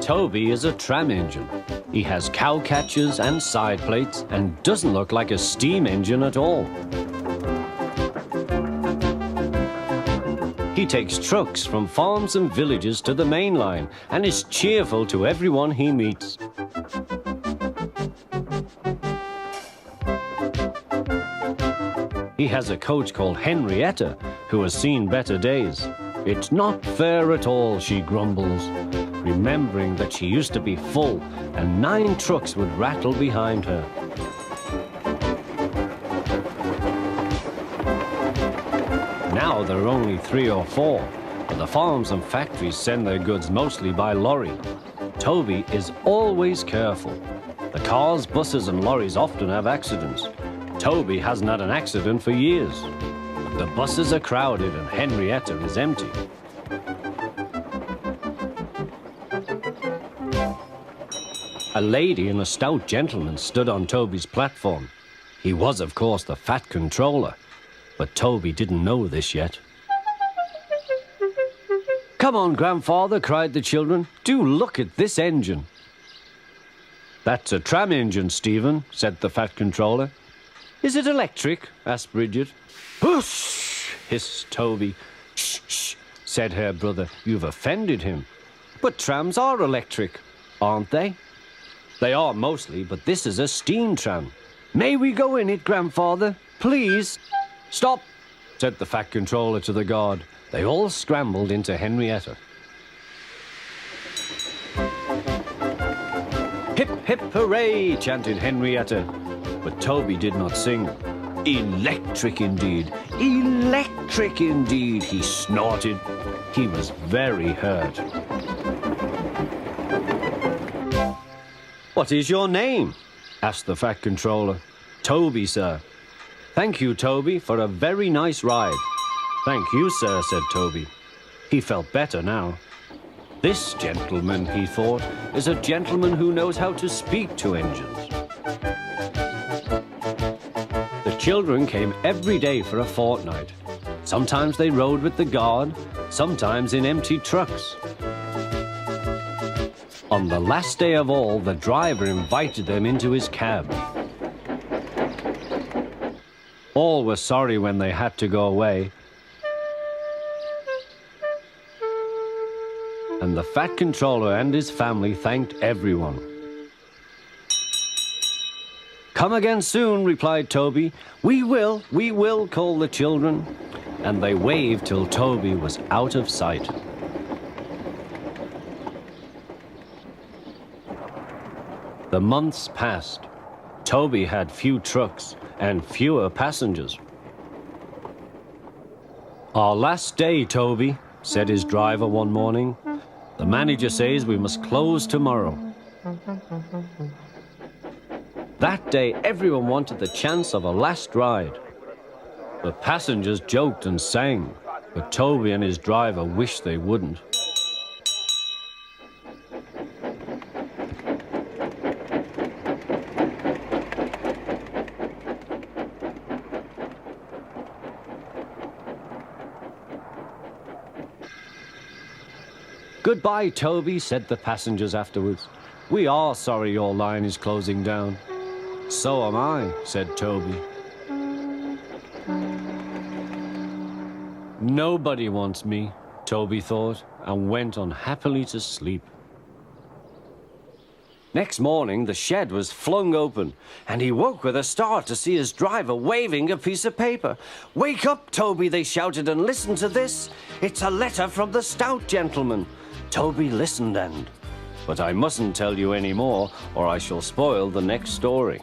Toby is a tram engine. He has cow catchers and side plates and doesn't look like a steam engine at all. He takes trucks from farms and villages to the main line and is cheerful to everyone he meets. He has a coach called Henrietta, who has seen better days. "It's not fair at all," she grumbles, remembering that she used to be full and 9 trucks would rattle behind her. Now there are only 3 or 4, but the farms and factories send their goods mostly by lorry. Toby is always careful. The cars, buses and lorries often have accidents. Toby hasn't had an accident for years. The buses are crowded and Henrietta is empty. A lady and a stout gentleman stood on Toby's platform. He was, of course, the Fat Controller, but Toby didn't know this yet. "Come on, Grandfather," cried the children. "Do look at this engine." "That's a tram engine, Stephen," said the Fat Controller. "Is it electric?" asked Bridget. "Whoosh!" hissed Toby. "Shh, shh," said her brother. "You've offended him." "But trams are electric, aren't they?" "They are mostly, but this is a steam tram." "May we go in it, Grandfather? Please?" "Stop," said the Fat Controller to the guard. They all scrambled into Henrietta. "Hip, hip, hooray!" chanted Henrietta. But Toby did not sing. "Electric indeed! Electric indeed!" he snorted. He was very hurt. "What is your name?" asked the Fat Controller. "Toby, sir." "Thank you, Toby, for a very nice ride." "Thank you, sir," said Toby. He felt better now. This gentleman, he thought, is a gentleman who knows how to speak to engines. The children came every day for a fortnight. Sometimes they rode with the guard, sometimes in empty trucks. On the last day of all, the driver invited them into his cab. All were sorry when they had to go away. And the Fat Controller and his family thanked everyone. "Come again soon," replied Toby. We will," called the children. And they waved till Toby was out of sight. The months passed. Toby had few trucks and fewer passengers. "Our last day, Toby," said his driver one morning. "The manager says we must close tomorrow." That day, everyone wanted the chance of a last ride. The passengers joked and sang, but Toby and his driver wished they wouldn't. "Goodbye, Toby," said the passengers afterwards. "We are sorry your line is closing down." "So am I," said Toby. Nobody wants me, Toby thought, and went on happily to sleep. Next morning, the shed was flung open, and he woke with a start to see his driver waving a piece of paper. "Wake up, Toby," they shouted, "and listen to this. It's a letter from the stout gentleman." Toby listened but I mustn't tell you any more, or I shall spoil the next story.